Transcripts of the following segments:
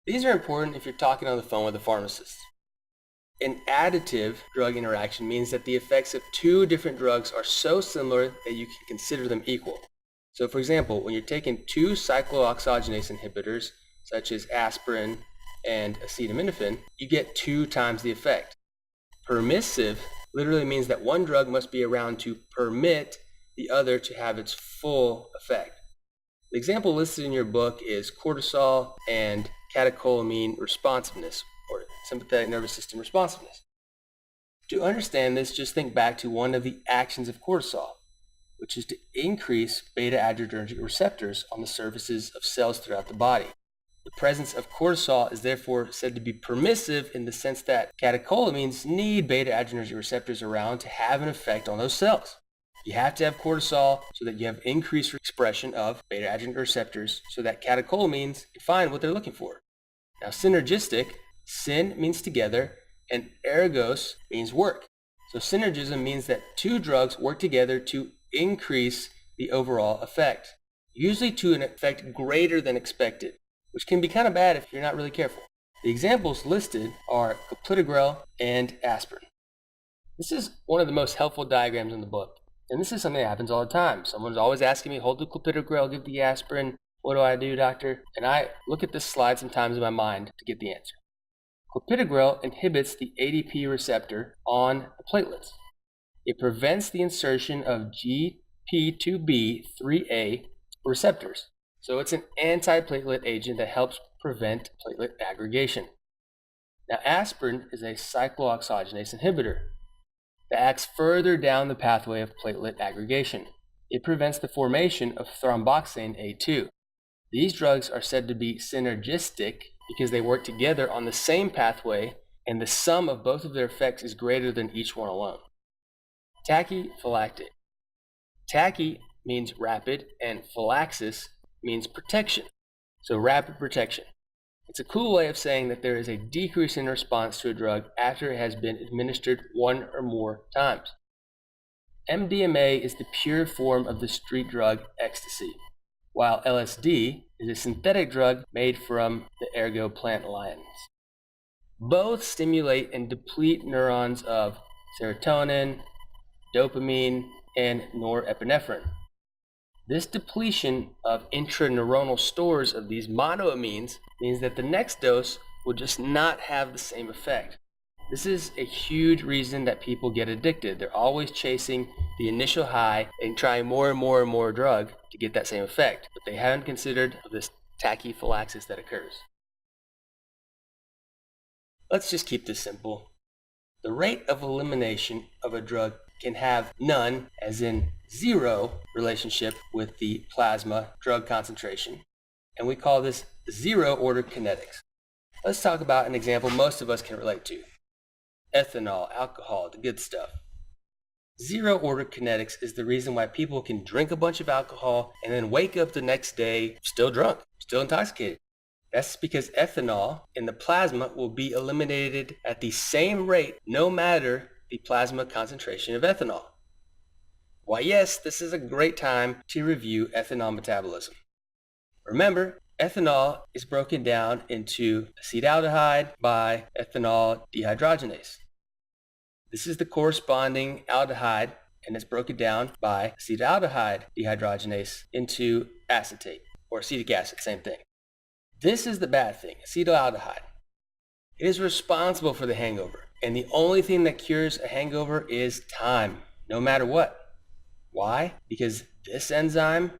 These are important if you're talking on the phone with a pharmacist. An additive drug interaction means that the effects of two different drugs are so similar that you can consider them equal. So for example, when you're taking two cyclooxygenase inhibitors, such as aspirin and acetaminophen, you get 2 times the effect. Permissive literally means that one drug must be around to permit the other to have its full effect. The example listed in your book is cortisol and catecholamine responsiveness, or sympathetic nervous system responsiveness. To understand this, just think back to one of the actions of cortisol, which is to increase beta-adrenergic receptors on the surfaces of cells throughout the body. The presence of cortisol is therefore said to be permissive in the sense that catecholamines need beta-adrenergic receptors around to have an effect on those cells. You have to have cortisol so that you have increased expression of beta-adrenergic receptors so that catecholamines can find what they're looking for. Now, synergistic, syn means together, and ergos means work. So synergism means that two drugs work together to increase the overall effect, usually to an effect greater than expected, which can be kind of bad if you're not really careful. The examples listed are clopidogrel and aspirin. This is one of the most helpful diagrams in the book. And this is something that happens all the time. Someone's always asking me, hold the clopidogrel, give the aspirin. What do I do, doctor? And I look at this slide sometimes in my mind to get the answer. Clopidogrel inhibits the ADP receptor on the platelets. It prevents the insertion of GP2B3A receptors. So it's an antiplatelet agent that helps prevent platelet aggregation. Now, aspirin is a cyclooxygenase inhibitor that acts further down the pathway of platelet aggregation. It prevents the formation of thromboxane A2. These drugs are said to be synergistic because they work together on the same pathway, and the sum of both of their effects is greater than each one alone. Tachyphylactic. Tachy means rapid, and phylaxis means protection. So rapid protection. It's a cool way of saying that there is a decrease in response to a drug after it has been administered one or more times. MDMA is the pure form of the street drug ecstasy, while LSD is a synthetic drug made from the ergo plant lianas. Both stimulate and deplete neurons of serotonin, dopamine, and norepinephrine. This depletion of intraneuronal stores of these monoamines means that the next dose will just not have the same effect. This is a huge reason that people get addicted. They're always chasing the initial high and trying more and more and more drug to get that same effect, but they haven't considered this tachyphylaxis that occurs. Let's just keep this simple. The rate of elimination of a drug can have none, as in 0, relationship with the plasma drug concentration, and we call this zero-order kinetics. Let's talk about an example most of us can relate to. Ethanol, alcohol, the good stuff. Zero-order kinetics is the reason why people can drink a bunch of alcohol and then wake up the next day still drunk, still intoxicated. That's because ethanol in the plasma will be eliminated at the same rate no matter the plasma concentration of ethanol. Why, yes, this is a great time to review ethanol metabolism. Remember, ethanol is broken down into acetaldehyde by ethanol dehydrogenase. This is the corresponding aldehyde, and it's broken down by acetaldehyde dehydrogenase into acetate, or acetic acid, same thing. This is the bad thing, acetaldehyde. It is responsible for the hangover, and the only thing that cures a hangover is time, no matter what. Why? Because this enzyme,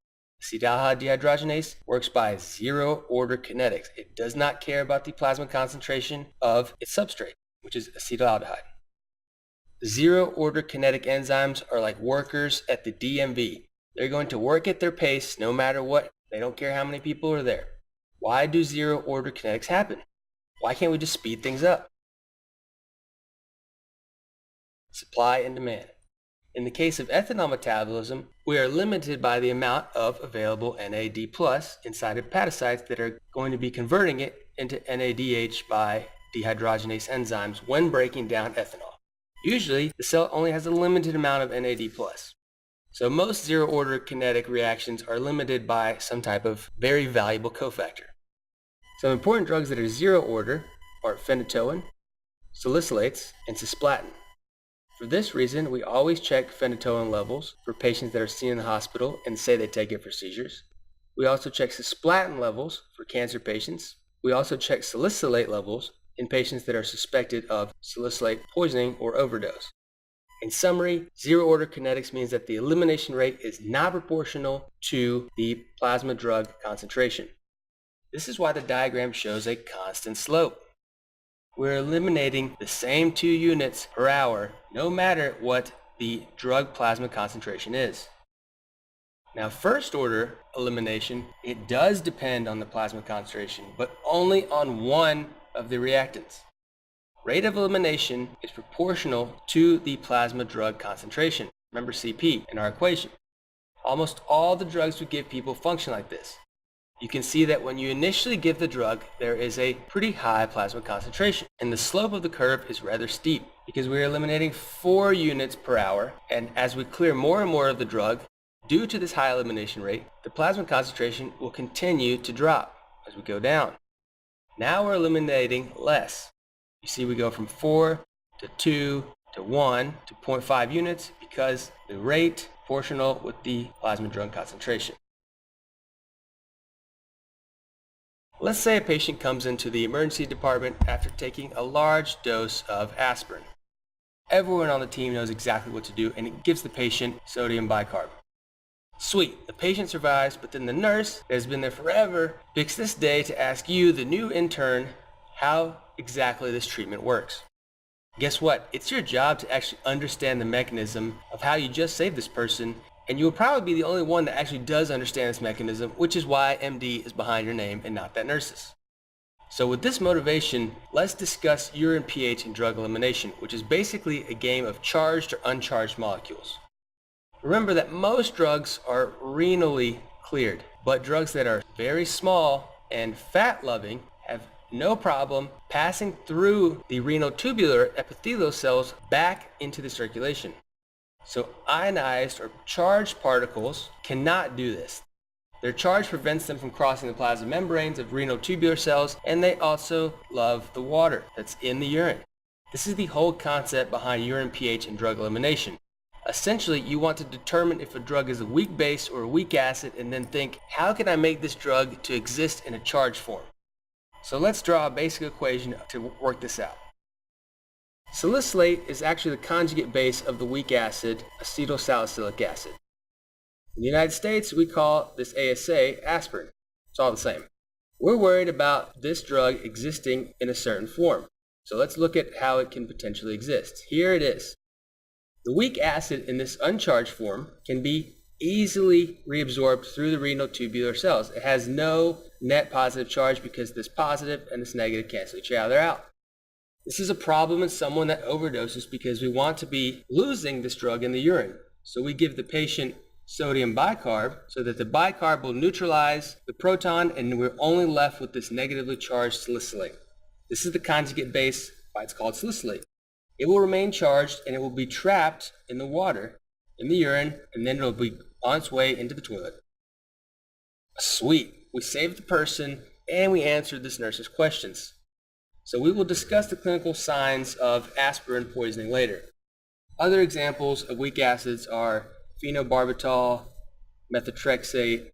acetaldehyde dehydrogenase, works by zero-order kinetics. It does not care about the plasma concentration of its substrate, which is acetaldehyde. Zero-order kinetic enzymes are like workers at the DMV. They're going to work at their pace no matter what. They don't care how many people are there. Why do zero-order kinetics happen? Why can't we just speed things up? Supply and demand. In the case of ethanol metabolism, we are limited by the amount of available NAD+ inside hepatocytes that are going to be converting it into NADH by dehydrogenase enzymes when breaking down ethanol. Usually, the cell only has a limited amount of NAD+. So most zero-order kinetic reactions are limited by some type of very valuable cofactor. Some important drugs that are zero order are phenytoin, salicylates, and cisplatin. For this reason, we always check phenytoin levels for patients that are seen in the hospital and say they take it for seizures. We also check cisplatin levels for cancer patients. We also check salicylate levels in patients that are suspected of salicylate poisoning or overdose. In summary, zero-order kinetics means that the elimination rate is not proportional to the plasma drug concentration. This is why the diagram shows a constant slope. We're eliminating the same 2 units per hour no matter what the drug plasma concentration is. Now, first order elimination, it does depend on the plasma concentration, but only on one of the reactants. Rate of elimination is proportional to the plasma drug concentration. Remember CP in our equation. Almost all the drugs we give people function like this. You can see that when you initially give the drug, there is a pretty high plasma concentration, and the slope of the curve is rather steep because we are eliminating 4 units per hour, and as we clear more and more of the drug, due to this high elimination rate, the plasma concentration will continue to drop as we go down. Now we're eliminating less. You see we go from 4 to 2 to 1 to 0.5 units because the rate proportional with the plasma drug concentration. Let's say a patient comes into the emergency department after taking a large dose of aspirin. Everyone on the team knows exactly what to do, and it gives the patient sodium bicarb. Sweet, the patient survives, but then the nurse that has been there forever picks this day to ask you, the new intern, how exactly this treatment works. Guess what? It's your job to actually understand the mechanism of how you just saved this person, and you will probably be the only one that actually does understand this mechanism, which is why MD is behind your name and not that nurse's. So with this motivation, let's discuss urine pH and drug elimination, which is basically a game of charged or uncharged molecules. Remember that most drugs are renally cleared, but drugs that are very small and fat-loving have no problem passing through the renal tubular epithelial cells back into the circulation. So ionized or charged particles cannot do this. Their charge prevents them from crossing the plasma membranes of renal tubular cells, and they also love the water that's in the urine. This is the whole concept behind urine pH and drug elimination. Essentially, you want to determine if a drug is a weak base or a weak acid and then think, how can I make this drug to exist in a charged form? So let's draw a basic equation to work this out. Salicylate is actually the conjugate base of the weak acid acetylsalicylic acid. In the United States, we call this ASA aspirin. It's all the same. We're worried about this drug existing in a certain form. So let's look at how it can potentially exist. Here it is. The weak acid in this uncharged form can be easily reabsorbed through the renal tubular cells. It has no net positive charge because this positive and this negative cancel each other out. This is a problem in someone that overdoses because we want to be losing this drug in the urine. So we give the patient sodium bicarb so that the bicarb will neutralize the proton and we're only left with this negatively charged salicylate. This is the conjugate base, why it's called salicylate. It will remain charged and it will be trapped in the water, in the urine, and then it'll be on its way into the toilet. Sweet, we saved the person and we answered this nurse's questions. So we will discuss the clinical signs of aspirin poisoning later. Other examples of weak acids are phenobarbital, methotrexate,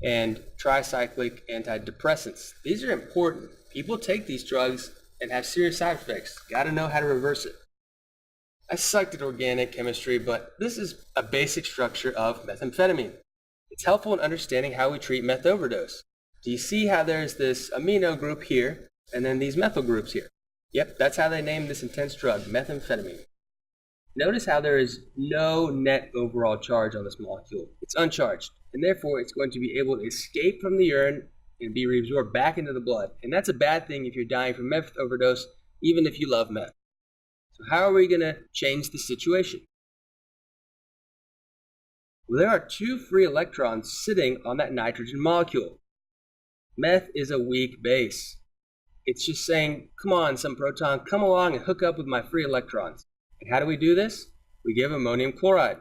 and tricyclic antidepressants. These are important. People take these drugs and have serious side effects. Got to know how to reverse it. I sucked at organic chemistry, but this is a basic structure of methamphetamine. It's helpful in understanding how we treat meth overdose. Do you see how there's this amino group here and then these methyl groups here? Yep, that's how they named this intense drug, methamphetamine. Notice how there is no net overall charge on this molecule. It's uncharged, and therefore it's going to be able to escape from the urine and be reabsorbed back into the blood. And that's a bad thing if you're dying from meth overdose, even if you love meth. So how are we going to change the situation? Well, there are 2 free electrons sitting on that nitrogen molecule. Meth is a weak base. It's just saying, come on, some proton, come along and hook up with my free electrons. And how do we do this? We give ammonium chloride.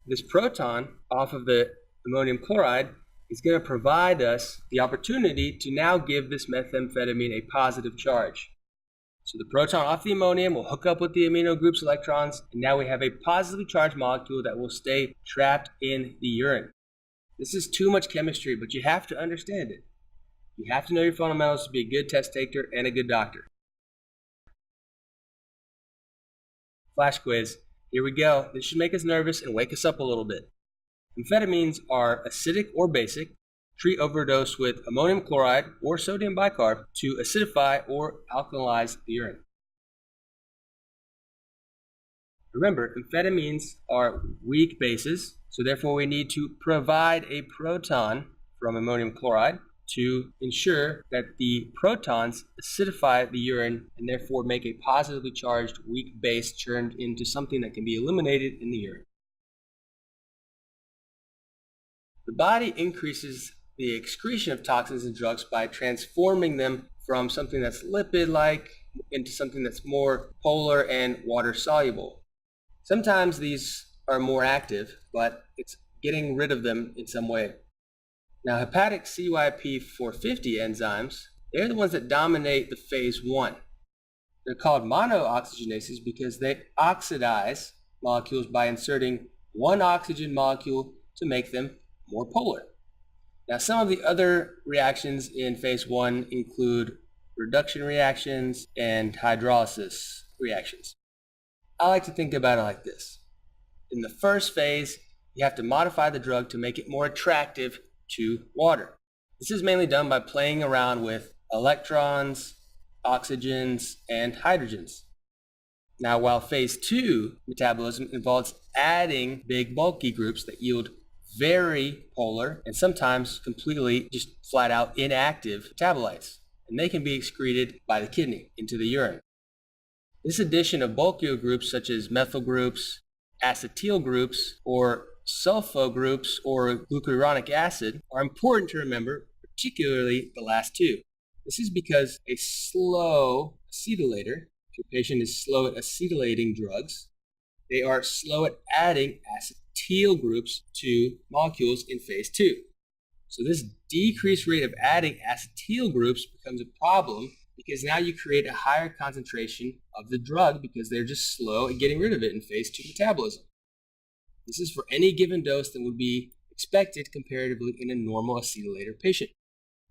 This proton off of the ammonium chloride is going to provide us the opportunity to now give this methamphetamine a positive charge. So the proton off the ammonium will hook up with the amino group's electrons, and now we have a positively charged molecule that will stay trapped in the urine. This is too much chemistry, but you have to understand it. You have to know your fundamentals to be a good test taker and a good doctor. Flash quiz. Here we go. This should make us nervous and wake us up a little bit. Amphetamines are acidic or basic. Treat overdose with ammonium chloride or sodium bicarb to acidify or alkalize the urine. Remember, amphetamines are weak bases, so therefore we need to provide a proton from ammonium chloride to ensure that the protons acidify the urine and therefore make a positively charged weak base turned into something that can be eliminated in the urine. The body increases the excretion of toxins and drugs by transforming them from something that's lipid-like into something that's more polar and water-soluble. Sometimes these are more active, but it's getting rid of them in some way. Now, hepatic CYP450 enzymes, they're the ones that dominate the phase 1. They're called monooxygenases because they oxidize molecules by inserting one oxygen molecule to make them more polar. Now, some of the other reactions in phase 1 include reduction reactions and hydrolysis reactions. I like to think about it like this. In the first phase, you have to modify the drug to make it more attractive to water. This is mainly done by playing around with electrons, oxygens, and hydrogens. Now, while phase 2 metabolism involves adding big bulky groups that yield very polar and sometimes completely just flat out inactive metabolites, and they can be excreted by the kidney into the urine. This addition of bulkier groups such as methyl groups, acetyl groups, or sulfo groups or glucuronic acid are important to remember, particularly the last two. This is because a slow acetylator, if your patient is slow at acetylating drugs, they are slow at adding acetyl groups to molecules in phase 2. So this decreased rate of adding acetyl groups becomes a problem because now you create a higher concentration of the drug because they're just slow at getting rid of it in phase 2 metabolism. This is for any given dose that would be expected comparatively in a normal acetylator patient.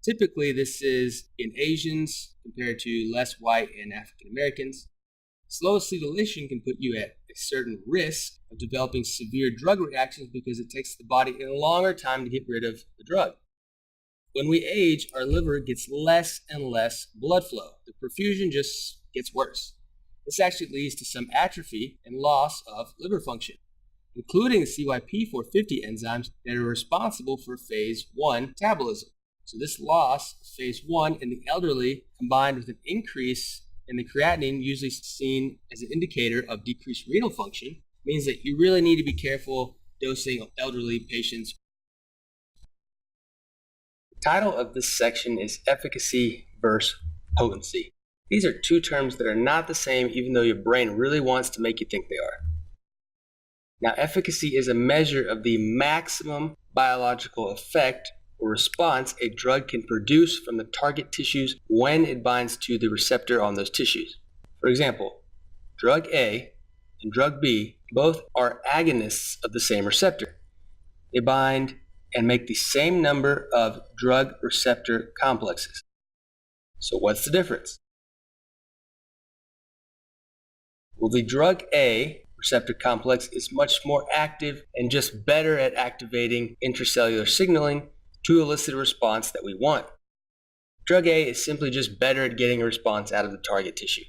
Typically, this is in Asians compared to less white and African Americans. Slow acetylation can put you at a certain risk of developing severe drug reactions because it takes the body a longer time to get rid of the drug. When we age, our liver gets less and less blood flow. The perfusion just gets worse. This actually leads to some atrophy and loss of liver function, including the CYP450 enzymes that are responsible for phase 1 metabolism. So this loss of phase 1 in the elderly combined with an increase in the creatinine, usually seen as an indicator of decreased renal function, means that you really need to be careful dosing elderly patients. The title of this section is Efficacy versus Potency. These are two terms that are not the same even though your brain really wants to make you think they are. Now, efficacy is a measure of the maximum biological effect or response a drug can produce from the target tissues when it binds to the receptor on those tissues. For example, drug A and drug B both are agonists of the same receptor. They bind and make the same number of drug receptor complexes. So what's the difference? Well, the drug A receptor complex is much more active and just better at activating intracellular signaling to elicit a response that we want. Drug A is simply just better at getting a response out of the target tissue.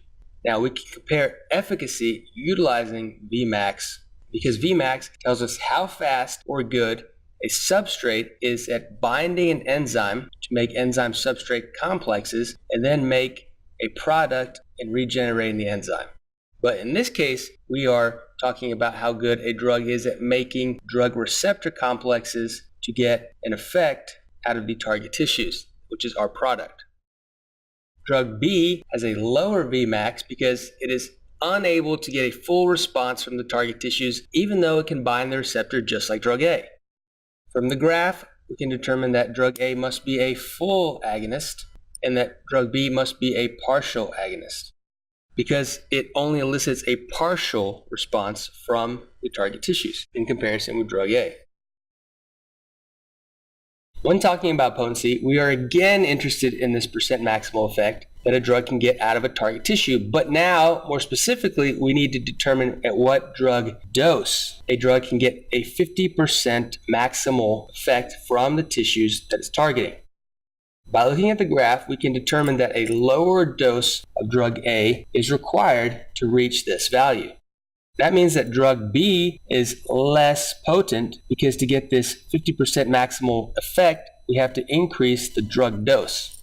Now we can compare efficacy utilizing Vmax because Vmax tells us how fast or good a substrate is at binding an enzyme to make enzyme substrate complexes and then make a product and regenerating the enzyme. But in this case, we are talking about how good a drug is at making drug receptor complexes to get an effect out of the target tissues, which is our product. Drug B has a lower Vmax because it is unable to get a full response from the target tissues, even though it can bind the receptor just like drug A. From the graph, we can determine that drug A must be a full agonist and that drug B must be a partial agonist, because it only elicits a partial response from the target tissues in comparison with drug A. When talking about potency, we are again interested in this percent maximal effect that a drug can get out of a target tissue, but now, more specifically, we need to determine at what drug dose a drug can get a 50% maximal effect from the tissues that it's targeting. By looking at the graph, we can determine that a lower dose of drug A is required to reach this value. That means that drug B is less potent because to get this 50% maximal effect, we have to increase the drug dose.